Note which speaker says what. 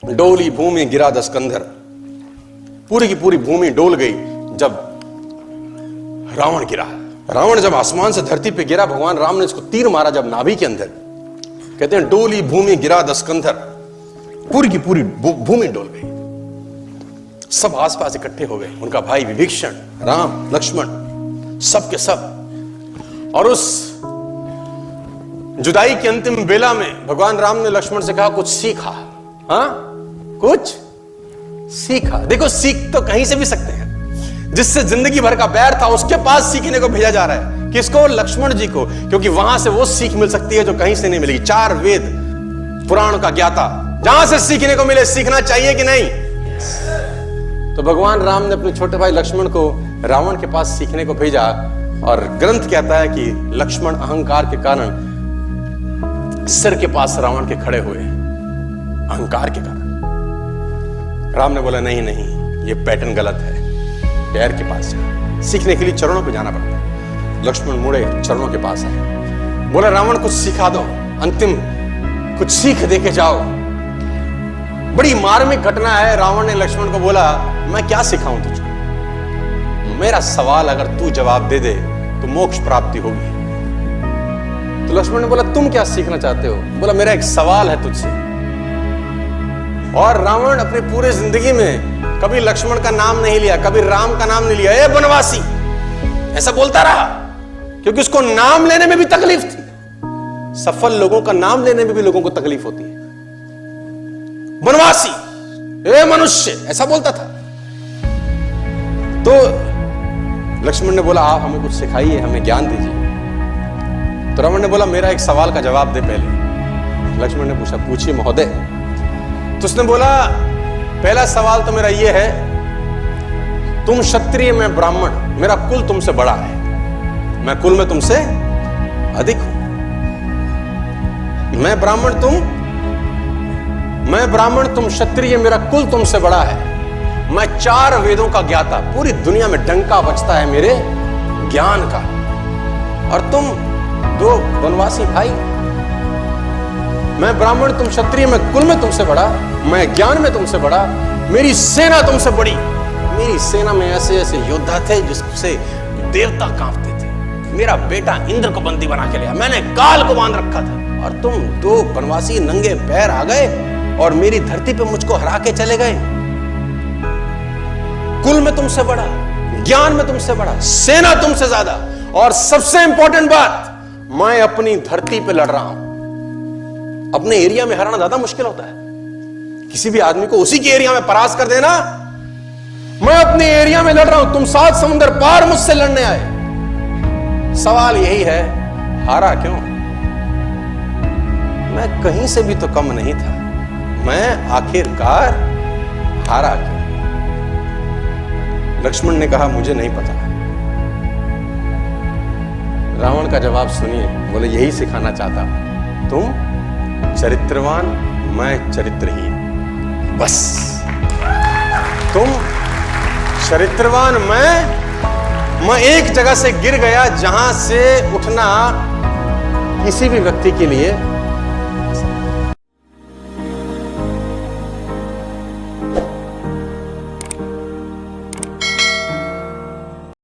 Speaker 1: डोली भूमि गिरा दस्कंधर, पूरी की पूरी भूमि डोल गई जब रावण गिरा। रावण जब आसमान से धरती पे गिरा, भगवान राम ने इसको तीर मारा जब नाभि के अंदर। कहते हैं डोली भूमि गिरा दस्कंधर, पूरी की पूरी भूमि डोल गई। सब आसपास इकट्ठे हो गए, उनका भाई विभीषण, राम, लक्ष्मण, सब के सब। और उस जुदाई की अंतिम बेला में भगवान राम ने लक्ष्मण से कहा कुछ सीखा। हाँ, कुछ सीखा। देखो, सीख तो कहीं से भी सकते हैं। जिससे जिंदगी भर का बैर था उसके पास सीखने को भेजा जा रहा है। किसको? लक्ष्मण जी को, क्योंकि वहां से वो सीख मिल सकती है जो कहीं से नहीं मिलेगी। 4 वेद पुराण का ज्ञाता, जहां से सीखने को मिले। सीखना चाहिए कि नहीं? तो भगवान राम ने अपने छोटे भाई लक्ष्मण को रावण के पास सीखने को भेजा। और ग्रंथ कहता है कि लक्ष्मण अहंकार के कारण सिर के पास रावण के खड़े हुए, अहंकार के कारण। राम ने बोला नहीं नहीं, ये पैटर्न गलत है, पैर के पास है। सीखने के लिए चरणों पे जाना पड़ता है। लक्ष्मण मुड़े, चरणों के पास आए, बोला रावण कुछ सिखा दो, अंतिम कुछ सीख दे के जाओ। बड़ी मार्मिक घटना है। रावण ने लक्ष्मण को बोला मैं क्या सिखाऊं तुझको? मेरा सवाल अगर तू जवाब दे दे तो मोक्ष प्राप्ति होगी। तो लक्ष्मण ने बोला तुम क्या सीखना चाहते हो? बोला मेरा एक सवाल है तुझसे। और रावण अपनी पूरी जिंदगी में कभी लक्ष्मण का नाम नहीं लिया, कभी राम का नाम नहीं लिया। ए बनवासी, ऐसा बोलता रहा, क्योंकि उसको नाम लेने में भी तकलीफ थी। सफल लोगों का नाम लेने में भी लोगों को तकलीफ होती है। बनवासी, ए मनुष्य, ऐसा बोलता था। तो लक्ष्मण ने बोला आप हमें कुछ सिखाइए, हमें ज्ञान दीजिए। तो रावण ने बोला मेरा एक सवाल का जवाब दे पहले। लक्ष्मण ने पूछा पूछिए महोदय। तो उसने बोला पहला सवाल तो मेरा यह है, तुम क्षत्रिय, मैं ब्राह्मण, मेरा कुल तुमसे बड़ा है, मैं कुल में तुमसे अधिक हूं। मैं ब्राह्मण, तुम क्षत्रिय, मेरा कुल तुमसे बड़ा है। मैं 4 वेदों का ज्ञाता, पूरी दुनिया में डंका बजता है मेरे ज्ञान का। और तुम 2 वनवासी भाई। मैं ब्राह्मण, तुम क्षत्रिय, मैं कुल में तुमसे बड़ा, मैं ज्ञान में तुमसे बड़ा, मेरी सेना तुमसे बड़ी। मेरी सेना में ऐसे ऐसे योद्धा थे जिससे देवता कांपते थे। मेरा बेटा इंद्र को बंदी बना के लिया, मैंने काल को बांध रखा था। और तुम 2 वनवासी नंगे पैर आ गए और मेरी धरती पे मुझको हरा के चले गए। कुल में तुमसे बड़ा, ज्ञान में तुमसे बड़ा, सेना तुमसे ज्यादा, और सबसे इंपॉर्टेंट बात, मैं अपनी धरती पे लड़ रहा हूं। अपने एरिया में हराना ज्यादा मुश्किल होता है। किसी भी आदमी को उसी के एरिया में परास्त कर देना। मैं अपने एरिया में लड़ रहा हूं, तुम 7 समुद्र पार मुझसे लड़ने आए। सवाल यही है, हारा क्यों? मैं कहीं से भी तो कम नहीं था, मैं आखिरकार हारा क्यों? लक्ष्मण ने कहा मुझे नहीं पता। रावण का जवाब सुनिए, बोले यही सिखाना चाहता, तुम चरित्रवान, मैं चरित्रहीन। बस तुम चरित्रवान, मैं एक जगह से गिर गया जहां से उठना किसी भी व्यक्ति के लिए